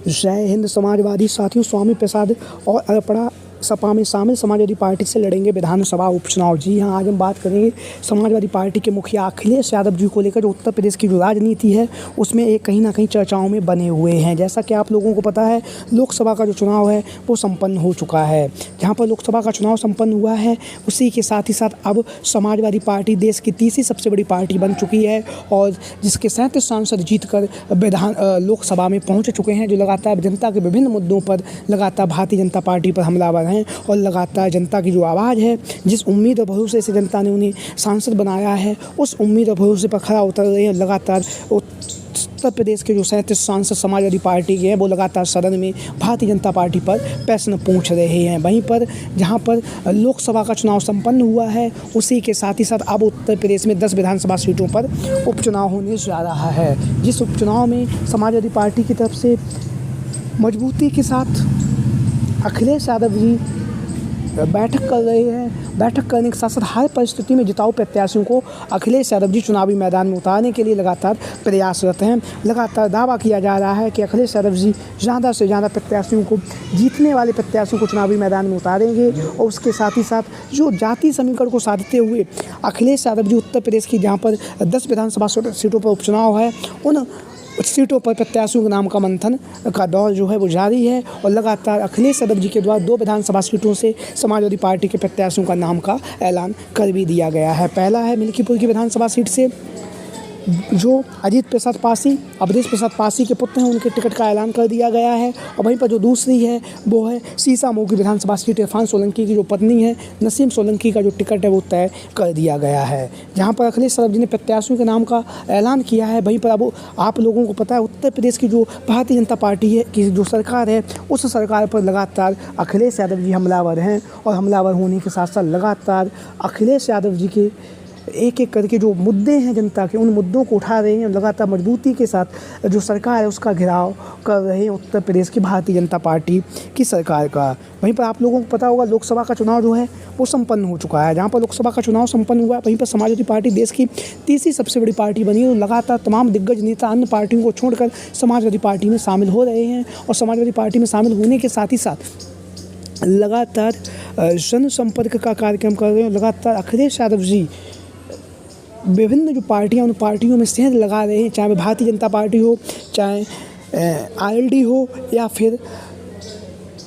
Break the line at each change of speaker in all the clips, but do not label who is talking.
जय हिंद समाजवादी साथियों, स्वामी प्रसाद और अर्पणा सपा में शामिल समाजवादी पार्टी से लड़ेंगे विधानसभा उपचुनाव। जी हाँ, आज हम बात करेंगे समाजवादी पार्टी के मुखिया अखिलेश यादव जी को लेकर। जो उत्तर प्रदेश की जो राजनीति है उसमें एक कहीं ना कहीं चर्चाओं में बने हुए हैं। जैसा कि आप लोगों को पता है, लोकसभा का जो चुनाव है वो संपन्न हो चुका है। जहाँ पर लोकसभा का चुनाव संपन्न हुआ है, उसी के साथ ही साथ अब समाजवादी पार्टी देश की तीसरी सबसे बड़ी पार्टी बन चुकी है और जिसके 37 सांसद जीत कर लोकसभा में पहुँच चुके हैं, जो लगातार जनता के विभिन्न मुद्दों पर लगातार भारतीय जनता पार्टी पर हमलावर हैं और लगातार जनता की जो आवाज़ है, जिस उम्मीद और भरोसे से जनता ने उन्हें सांसद बनाया है, उस उम्मीद और भरोसे पर खरा उतर रहे हैं। लगातार उत्तर प्रदेश के जो 37 सांसद समाजवादी पार्टी के हैं, वो लगातार सदन में भारतीय जनता पार्टी पर प्रश्न पूछ रहे हैं। वहीं पर जहां पर लोकसभा का चुनाव संपन्न हुआ है, उसी के साथ ही साथ अब उत्तर प्रदेश में 10 विधानसभा सीटों पर उपचुनाव होने जा रहा है। जिस उपचुनाव में समाजवादी पार्टी की तरफ से मजबूती के साथ अखिलेश यादव जी बैठक कर रहे हैं। बैठक करने के साथ साथ हर परिस्थिति में जिताऊ प्रत्याशियों को अखिलेश यादव जी चुनावी मैदान में उतारने के लिए लगातार प्रयासरत हैं। लगातार दावा किया जा रहा है कि अखिलेश यादव जी ज़्यादा से ज़्यादा प्रत्याशियों को, जीतने वाले प्रत्याशियों को चुनावी मैदान में उतारेंगे। और उसके साथ ही साथ जो जातीय समीकरण को साधते हुए अखिलेश यादव जी उत्तर प्रदेश की जहाँ पर 10 विधानसभा सीटों पर उपचुनाव है, उन सीटों पर प्रत्याशियों के नाम का मंथन का दौर जो है वो जारी है। और लगातार अखिलेश यादव जी के द्वारा 2 विधानसभा सीटों से समाजवादी पार्टी के प्रत्याशियों का नाम का ऐलान कर भी दिया गया है। पहला है मिल्कीपुर की विधानसभा सीट से जो अजीत प्रसाद पासी, अवधेश प्रसाद पासी के पुत्र हैं, उनके टिकट का ऐलान कर दिया गया है। और वहीं पर जो दूसरी है वो है सीसामऊ की विधानसभा सीट, इरफान सोलंकी की जो पत्नी है नसीम सोलंकी का जो टिकट है वो तय कर दिया गया है। जहां पर अखिलेश यादव जी ने प्रत्याशियों के नाम का ऐलान किया है, वहीं पर अब आप लोगों को पता है उत्तर प्रदेश की जो भारतीय जनता पार्टी है की जो सरकार है, उस सरकार पर लगातार अखिलेश यादव जी हमलावर हैं। और हमलावर होने के साथ साथ लगातार अखिलेश यादव जी के एक एक करके जो मुद्दे हैं जनता के, उन मुद्दों को उठा रहे हैं। लगातार मजबूती के साथ जो सरकार है उसका घेराव कर रहे हैं उत्तर प्रदेश की भारतीय जनता पार्टी की सरकार का। वहीं पर आप लोगों को पता होगा लोकसभा का चुनाव जो है वो संपन्न हो चुका है। जहां पर लोकसभा का चुनाव संपन्न हुआ है, वहीं पर समाजवादी पार्टी देश की तीसरी सबसे बड़ी पार्टी बनी है। और लगातार तमाम दिग्गज नेता अन्य पार्टियों को छोड़कर समाजवादी पार्टी में शामिल हो रहे हैं। और समाजवादी पार्टी में शामिल होने के साथ ही साथ लगातार जनसंपर्क का कार्यक्रम कर रहे हैं। लगातार अखिलेश यादव जी विभिन्न जो पार्टियां, उन पार्टियों में सेंध लगा रहे हैं, चाहे वह भारतीय जनता पार्टी हो, चाहे आरएलडी हो या फिर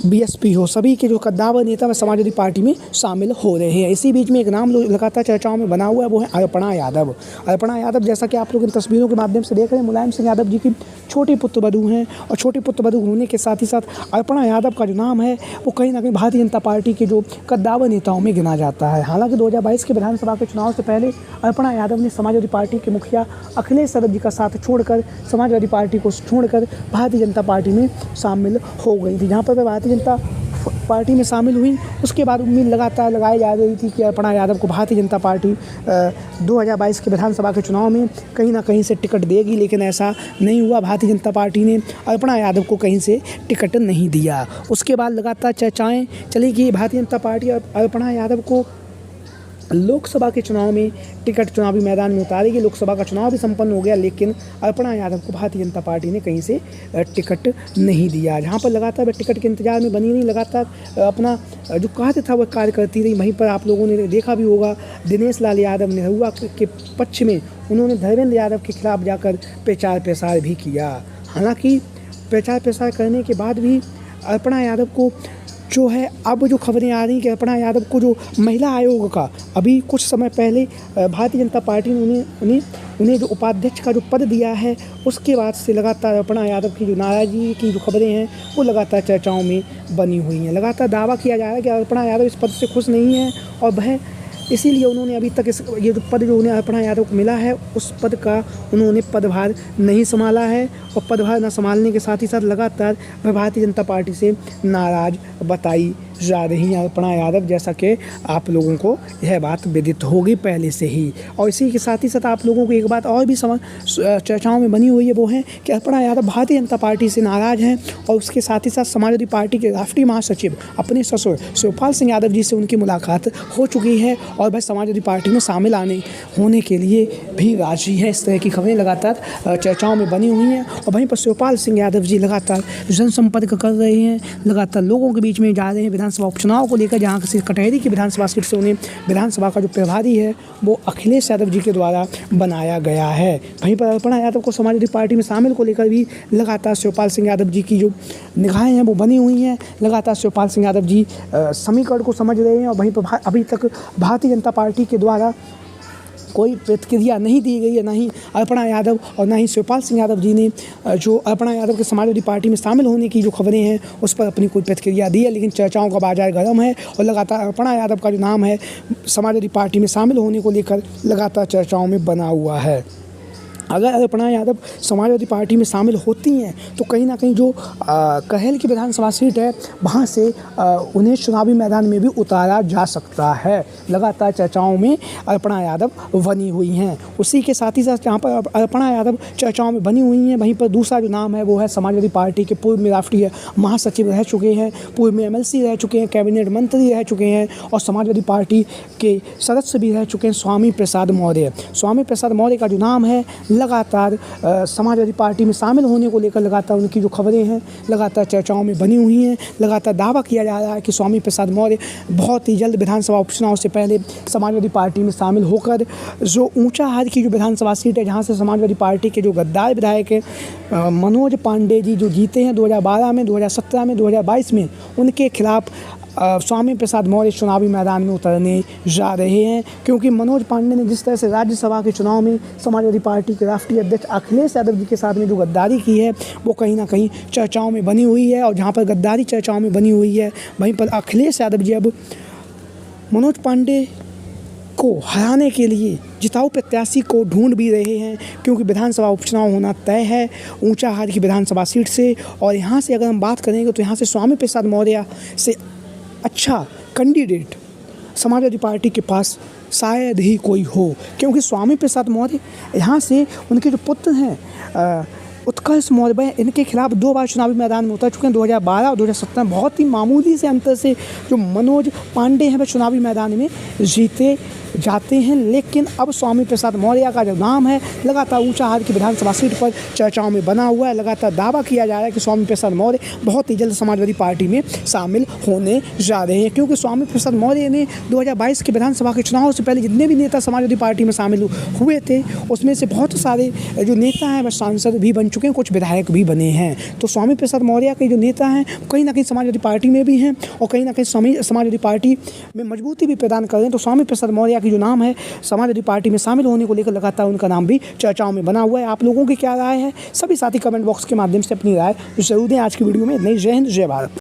बीएसपी हो, सभी के जो कद्दावर नेता व समाजवादी पार्टी में शामिल हो रहे हैं। इसी बीच में एक नाम लगातार चर्चाओं में बना हुआ है, वो है अर्पणा यादव। अर्पणा यादव, जैसा कि आप लोग इन तस्वीरों के माध्यम से देख रहे हैं, मुलायम सिंह यादव जी की छोटी पुत्रवधू हैं। और छोटी पुत्रवधू होने के साथ ही साथ अर्पणा यादव का जो नाम है वो कहीं ना कहीं भारतीय जनता पार्टी के जो कद्दावर नेताओं में गिना जाता है। हालांकि 2022 के विधानसभा के चुनाव से पहले अर्पणा यादव ने समाजवादी पार्टी के मुखिया अखिलेश यादव जी का साथ छोड़कर, समाजवादी पार्टी को छोड़कर भारतीय जनता पार्टी में शामिल हो गई थी। जहाँ पर भारतीय जनता पार्टी में शामिल हुई, उसके बाद उम्मीद लगातार लगाई जा रही थी कि अर्पणा यादव को भारतीय जनता पार्टी 2022 के विधानसभा के चुनाव में कहीं ना कहीं से टिकट देगी, लेकिन ऐसा नहीं हुआ। भारतीय जनता पार्टी ने अर्पणा यादव को कहीं से टिकट नहीं दिया। उसके बाद लगातार चर्चाएं चली कि भारतीय जनता पार्टी अर्पणा यादव को लोकसभा के चुनाव में टिकट चुनावी मैदान में उतारेगी। लोकसभा का चुनाव भी संपन्न हो गया, लेकिन अर्पणा यादव को भारतीय जनता पार्टी ने कहीं से टिकट नहीं दिया। जहां पर लगातार वह टिकट के इंतजार में बनी रही, लगातार अपना जो कार्य था वह कार्य करती रही। वहीं पर आप लोगों ने देखा भी होगा, दिनेश लाल यादव निरहुआ के पक्ष में उन्होंने धर्मेंद्र यादव के खिलाफ जाकर प्रचार प्रसार भी किया। हालांकि प्रचार प्रसार करने के बाद भी अर्पणा यादव को जो है, अब जो खबरें आ रही कि अर्पणा यादव को जो महिला आयोग का अभी कुछ समय पहले भारतीय जनता पार्टी ने उन्हें जो उपाध्यक्ष का जो पद दिया है, उसके बाद से लगातार अर्पणा यादव की जो नाराज़गी की जो खबरें हैं वो लगातार चर्चाओं में बनी हुई हैं। लगातार दावा किया जा रहा है कि अर्पणा यादव इस पद से खुश नहीं है और वह इसीलिए उन्होंने अभी तक ये जो पद जो उन्हें अर्पणा यादव को मिला है, उस पद का उन्होंने पदभार नहीं संभाला है। और पदभार न संभालने के साथ ही साथ लगातार वह भारतीय जनता पार्टी से नाराज़ बताई जा रही हैं अपर्णा यादव, जैसा कि आप लोगों को यह बात विदित होगी पहले से ही। और इसी के साथ ही साथ आप लोगों को एक बात और भी चर्चाओं में बनी हुई है, वो है कि अपर्णा यादव भारतीय जनता पार्टी से नाराज़ हैं और उसके साथ ही साथ समाजवादी पार्टी के राष्ट्रीय महासचिव अपने ससुर शिवपाल सिंह यादव जी से उनकी मुलाकात हो चुकी है और वह समाजवादी पार्टी में शामिल होने के लिए भी राजी है। इस तरह की खबरें लगातार चर्चाओं में बनी हुई हैं और वहीं पर शिवपाल सिंह यादव जी लगातार जनसंपर्क कर रहे हैं, लगातार लोगों के बीच में जा रहे हैं विधानसभा उपचुनाव को लेकर, जहाँ से कटहरी की विधानसभा सीट से उन्हें विधानसभा का जो प्रभारी है वो अखिलेश यादव जी के द्वारा बनाया गया है। वहीं पर अपर्णा यादव को समाजवादी पार्टी में शामिल को लेकर भी लगातार शिवपाल सिंह यादव जी की जो निगाहें हैं वो बनी हुई हैं। लगातार शिवपाल सिंह यादव जी समीकरण को समझ रहे हैं और वहीं पर अभी तक भारतीय जनता पार्टी के द्वारा कोई प्रतिक्रिया नहीं दी गई है, ना ही अपर्णा यादव और ना ही शिवपाल सिंह यादव जी ने जो अपर्णा यादव के समाजवादी पार्टी में शामिल होने की जो खबरें हैं उस पर अपनी कोई प्रतिक्रिया दी है। लेकिन चर्चाओं का बाजार गर्म है और लगातार अपर्णा यादव का जो नाम है समाजवादी पार्टी में शामिल होने को लेकर लगातार चर्चाओं में बना हुआ है। अगर अपर्णा यादव समाजवादी पार्टी में शामिल होती हैं तो कहीं ना कहीं जो कहेल की विधानसभा सीट है वहाँ से उन्हें चुनावी मैदान में भी उतारा जा सकता है। लगातार चर्चाओं में अपर्णा यादव बनी हुई हैं। उसी के साथ ही साथ जहाँ पर अपर्णा यादव चर्चाओं में बनी हुई हैं, वहीं पर दूसरा जो नाम है वो है समाजवादी पार्टी के पूर्व में राष्ट्रीय महासचिव रह चुके हैं, पूर्व में MLC रह चुके हैं, कैबिनेट मंत्री रह चुके हैं और समाजवादी पार्टी के सदस्य भी रह चुके हैं, स्वामी प्रसाद मौर्य। स्वामी प्रसाद मौर्य का जो नाम है लगातार समाजवादी पार्टी में शामिल होने को लेकर लगातार उनकी जो खबरें हैं लगातार चर्चाओं में बनी हुई हैं। लगातार दावा किया जा रहा है कि स्वामी प्रसाद मौर्य बहुत ही जल्द विधानसभा उपचुनाव से पहले समाजवादी पार्टी में शामिल होकर जो ऊंचाहार की जो विधानसभा सीट है, जहां से समाजवादी पार्टी के जो गद्दार विधायक हैं मनोज पांडे जी जो जीते हैं 2012 में, 2017 में, 2022 में, उनके खिलाफ स्वामी प्रसाद मौर्य चुनावी मैदान में उतरने जा रहे हैं। क्योंकि मनोज पांडे ने जिस तरह से राज्यसभा के चुनाव में समाजवादी पार्टी के राष्ट्रीय अध्यक्ष अखिलेश यादव जी के साथ में जो गद्दारी की है वो कहीं ना कहीं चर्चाओं में बनी हुई है। और जहां पर गद्दारी चर्चाओं में बनी हुई है वहीं पर अखिलेश यादव जी अब मनोज पांडे को हराने के लिए जिताऊ प्रत्याशी को ढूंढ भी रहे हैं। क्योंकि विधानसभा उपचुनाव होना तय है ऊंचाहार की विधानसभा सीट से और यहाँ से अगर हम बात करेंगे तो यहाँ से स्वामी प्रसाद मौर्य से अच्छा कैंडिडेट समाजवादी पार्टी के पास शायद ही कोई हो। क्योंकि स्वामी प्रसाद मौर्य यहाँ से उनके जो पुत्र हैं उत्कर्ष मौर्य, इनके खिलाफ 2 बार चुनावी मैदान में उतर चुके हैं, 2012 और 2017 में। बहुत ही मामूली से अंतर से जो मनोज पांडे हैं वह चुनावी मैदान में जीते जाते हैं। लेकिन अब स्वामी प्रसाद मौर्य का जो नाम है लगातार ऊंचाहार की विधानसभा सीट पर चर्चाओं में बना हुआ है। लगातार दावा किया जा रहा है कि स्वामी प्रसाद मौर्य बहुत ही जल्द समाजवादी पार्टी में शामिल होने जा रहे हैं। क्योंकि स्वामी प्रसाद मौर्य ने 2022 के विधानसभा के चुनाव से पहले जितने भी नेता समाजवादी पार्टी में शामिल हुए थे उसमें से बहुत सारे जो नेता हैं वह सांसद भी बन चुके हैं, कुछ विधायक भी बने हैं। तो स्वामी प्रसाद मौर्य के जो नेता हैं कहीं ना कहीं समाजवादी पार्टी में भी हैं और कहीं ना कहीं समाजवादी पार्टी में मजबूती भी प्रदान कर रहे हैं। तो स्वामी प्रसाद मौर्य की जो नाम है समाजवादी पार्टी में शामिल होने को लेकर लगातार उनका नाम भी चर्चाओं में बना हुआ है। आप लोगों की क्या राय है? सभी साथी कमेंट बॉक्स के माध्यम से अपनी राय जरूर दें। आज की वीडियो में इतना ही। जय हिंद, जय भारत।